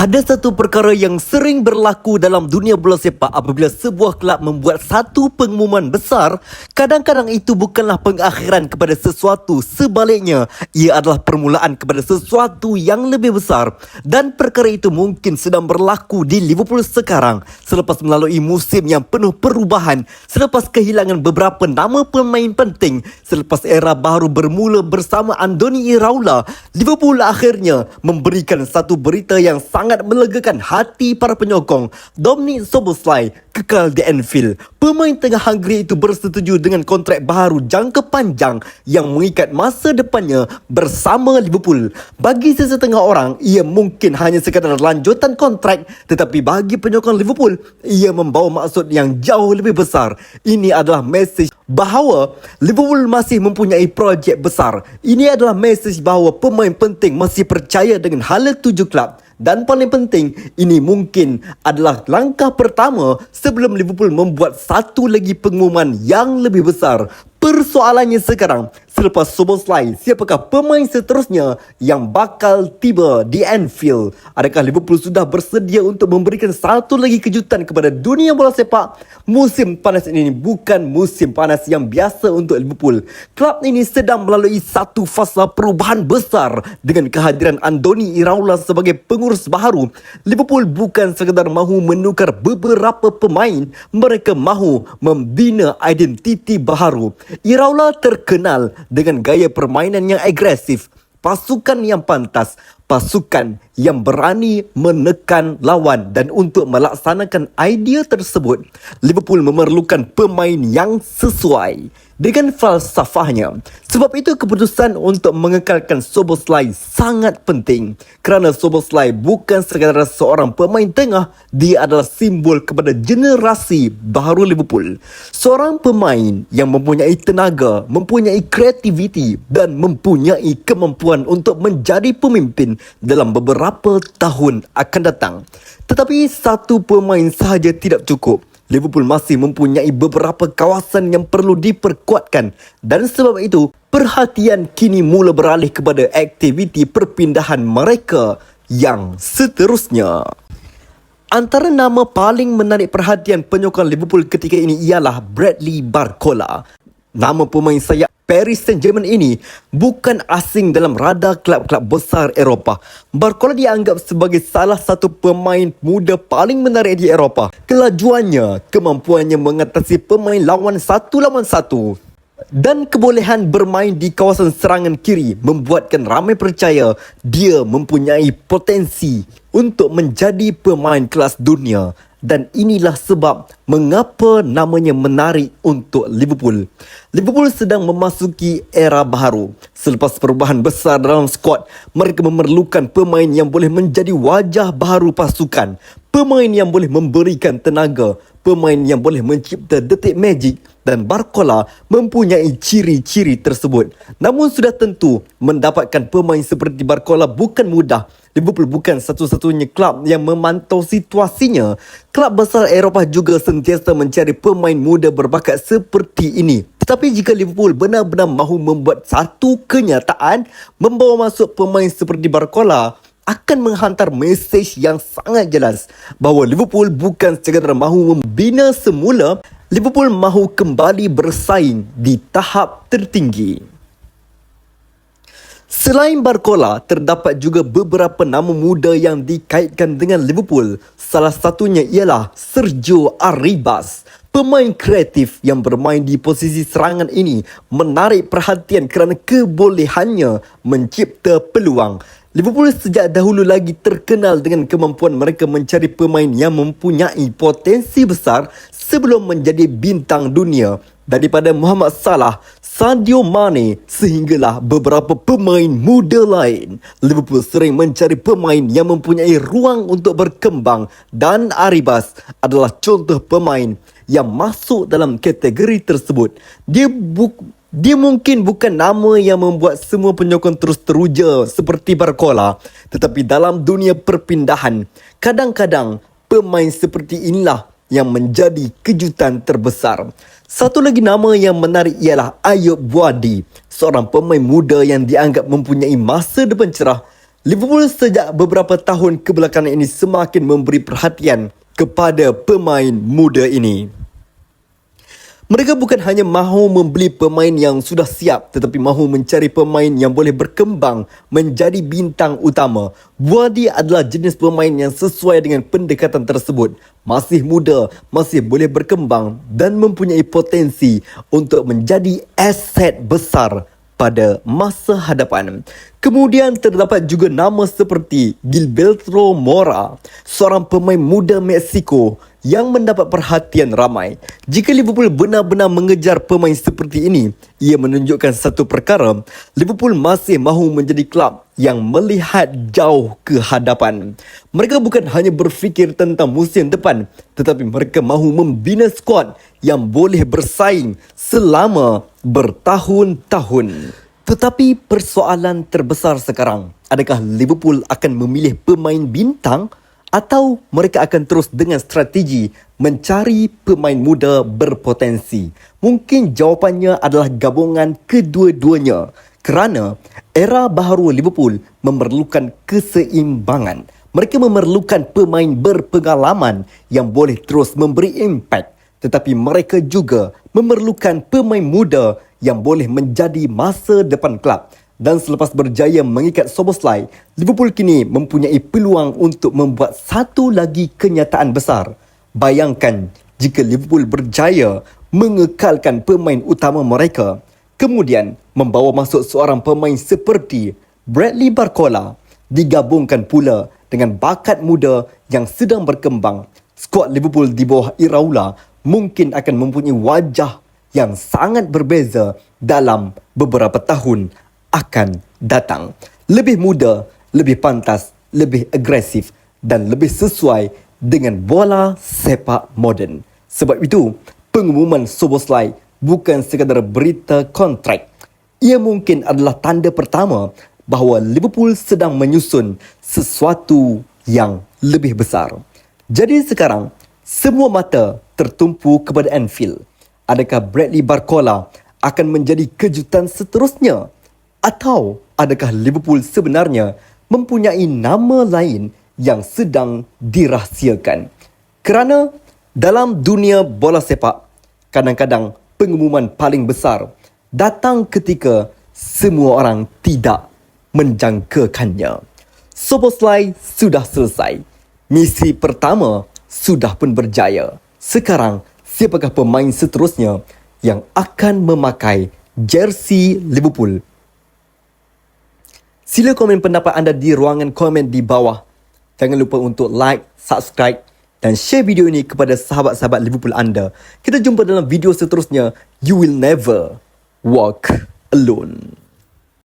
Ada satu perkara yang sering berlaku dalam dunia bola sepak apabila sebuah kelab membuat satu pengumuman besar, kadang-kadang itu bukanlah pengakhiran kepada sesuatu, sebaliknya ia adalah permulaan kepada sesuatu yang lebih besar. Dan perkara itu mungkin sedang berlaku di Liverpool sekarang selepas melalui musim yang penuh perubahan, selepas kehilangan beberapa nama pemain penting, selepas era baru bermula bersama Andoni Iraola. Liverpool akhirnya memberikan satu berita yang sangat melegakan hati para penyokong. Dominic Szoboszlai kekal di Anfield. Pemain tengah Hungary itu bersetuju dengan kontrak baru jangka panjang yang mengikat masa depannya bersama Liverpool. Bagi sesetengah orang, ia mungkin hanya sekadar lanjutan kontrak, tetapi bagi penyokong Liverpool, ia membawa maksud yang jauh lebih besar. Ini adalah mesej bahawa Liverpool masih mempunyai projek besar. Ini adalah mesej bahawa pemain penting masih percaya dengan hala tuju kelab. Dan paling penting, ini mungkin adalah langkah pertama sebelum Liverpool membuat satu lagi pengumuman yang lebih besar. Persoalannya sekarang, selepas Szoboszlai, siapakah pemain seterusnya yang bakal tiba di Anfield? Adakah Liverpool sudah bersedia untuk memberikan satu lagi kejutan kepada dunia bola sepak? Musim panas ini bukan musim panas yang biasa untuk Liverpool. Kelab ini sedang melalui satu fasa perubahan besar dengan kehadiran Andoni Iraola sebagai pengurus baharu. Liverpool bukan sekadar mahu menukar beberapa pemain, mereka mahu membina identiti baharu. Iraola terkenal dengan gaya permainan yang agresif, pasukan yang pantas, pasukan yang berani menekan lawan, dan untuk melaksanakan idea tersebut, Liverpool memerlukan pemain yang sesuai dengan falsafahnya. Sebab itu keputusan untuk mengekalkan Szoboszlai sangat penting, kerana Szoboszlai bukan sekadar seorang pemain tengah, dia adalah simbol kepada generasi baharu Liverpool. Seorang pemain yang mempunyai tenaga, mempunyai kreativiti dan mempunyai kemampuan untuk menjadi pemimpin dalam beberapa tahun akan datang. Tetapi satu pemain sahaja tidak cukup. Liverpool masih mempunyai beberapa kawasan yang perlu diperkuatkan, dan sebab itu perhatian kini mula beralih kepada aktiviti perpindahan mereka yang seterusnya. Antara nama paling menarik perhatian penyokong Liverpool ketika ini ialah Bradley Barcola. Nama pemain sayap Paris Saint-Germain ini bukan asing dalam radar kelab-kelab besar Eropah. Barcola dianggap sebagai salah satu pemain muda paling menarik di Eropah. Kelajuannya, kemampuannya mengatasi pemain lawan satu, dan kebolehan bermain di kawasan serangan kiri membuatkan ramai percaya dia mempunyai potensi untuk menjadi pemain kelas dunia. Dan inilah sebab mengapa namanya menarik untuk Liverpool. Liverpool sedang memasuki era baharu. Selepas perubahan besar dalam skuad, mereka memerlukan pemain yang boleh menjadi wajah baharu pasukan. Pemain yang boleh memberikan tenaga, pemain yang boleh mencipta detik magic, dan Barcola mempunyai ciri-ciri tersebut. Namun sudah tentu, mendapatkan pemain seperti Barcola bukan mudah. Liverpool bukan satu-satunya kelab yang memantau situasinya. Kelab besar Eropah juga sentiasa mencari pemain muda berbakat seperti ini. Tetapi jika Liverpool benar-benar mahu membuat satu kenyataan, membawa masuk pemain seperti Barcola akan menghantar mesej yang sangat jelas bahawa Liverpool bukan sekadar mahu membina semula, Liverpool mahu kembali bersaing di tahap tertinggi. Selain Barcola, terdapat juga beberapa nama muda yang dikaitkan dengan Liverpool. Salah satunya ialah Sergio Arribas. Pemain kreatif yang bermain di posisi serangan ini menarik perhatian kerana kebolehannya mencipta peluang. Liverpool sejak dahulu lagi terkenal dengan kemampuan mereka mencari pemain yang mempunyai potensi besar sebelum menjadi bintang dunia. Daripada Mohamed Salah, Sadio Mane sehinggalah beberapa pemain muda lain, Liverpool sering mencari pemain yang mempunyai ruang untuk berkembang, dan Arribas adalah contoh pemain yang masuk dalam kategori tersebut. Dia mungkin bukan nama yang membuat semua penyokong terus teruja seperti Barcola, tetapi dalam dunia perpindahan, kadang-kadang pemain seperti inilah yang menjadi kejutan terbesar. Satu lagi nama yang menarik ialah Ayoub Buadi, seorang pemain muda yang dianggap mempunyai masa depan cerah. Liverpool sejak beberapa tahun kebelakangan ini semakin memberi perhatian kepada pemain muda ini. Mereka bukan hanya mahu membeli pemain yang sudah siap, tetapi mahu mencari pemain yang boleh berkembang menjadi bintang utama. Wardy adalah jenis pemain yang sesuai dengan pendekatan tersebut. Masih muda, masih boleh berkembang dan mempunyai potensi untuk menjadi aset besar pada masa hadapan. Kemudian terdapat juga nama seperti Gilberto Mora, seorang pemain muda Meksiko yang mendapat perhatian ramai. Jika Liverpool benar-benar mengejar pemain seperti ini, ia menunjukkan satu perkara, Liverpool masih mahu menjadi kelab yang melihat jauh ke hadapan. Mereka bukan hanya berfikir tentang musim depan, tetapi mereka mahu membina skuad yang boleh bersaing selama bertahun-tahun. Tetapi persoalan terbesar sekarang, adakah Liverpool akan memilih pemain bintang atau mereka akan terus dengan strategi mencari pemain muda berpotensi? Mungkin jawapannya adalah gabungan kedua-duanya, kerana era baharu Liverpool memerlukan keseimbangan. Mereka memerlukan pemain berpengalaman yang boleh terus memberi impak, tetapi mereka juga memerlukan pemain muda yang boleh menjadi masa depan kelab. Dan selepas berjaya mengikat Szoboszlai, Liverpool kini mempunyai peluang untuk membuat satu lagi kenyataan besar. Bayangkan jika Liverpool berjaya mengekalkan pemain utama mereka, kemudian membawa masuk seorang pemain seperti Bradley Barcola, digabungkan pula dengan bakat muda yang sedang berkembang. Skuad Liverpool di bawah Iraola mungkin akan mempunyai wajah yang sangat berbeza dalam beberapa tahun akan datang. Lebih muda, lebih pantas, lebih agresif dan lebih sesuai dengan bola sepak moden. Sebab itu, pengumuman Szoboszlai bukan sekadar berita kontrak. Ia mungkin adalah tanda pertama bahawa Liverpool sedang menyusun sesuatu yang lebih besar. Jadi sekarang, semua mata tertumpu kepada Anfield. Adakah Bradley Barcola akan menjadi kejutan seterusnya? Atau adakah Liverpool sebenarnya mempunyai nama lain yang sedang dirahsiakan? Kerana dalam dunia bola sepak, kadang-kadang pengumuman paling besar datang ketika semua orang tidak menjangkakannya. Szoboszlai sudah selesai. Misi pertama sudah pun berjaya. Sekarang, siapakah pemain seterusnya yang akan memakai jersey Liverpool? Sila komen pendapat anda di ruangan komen di bawah. Jangan lupa untuk like, subscribe dan share video ini kepada sahabat-sahabat Liverpool anda. Kita jumpa dalam video seterusnya. You will never walk alone.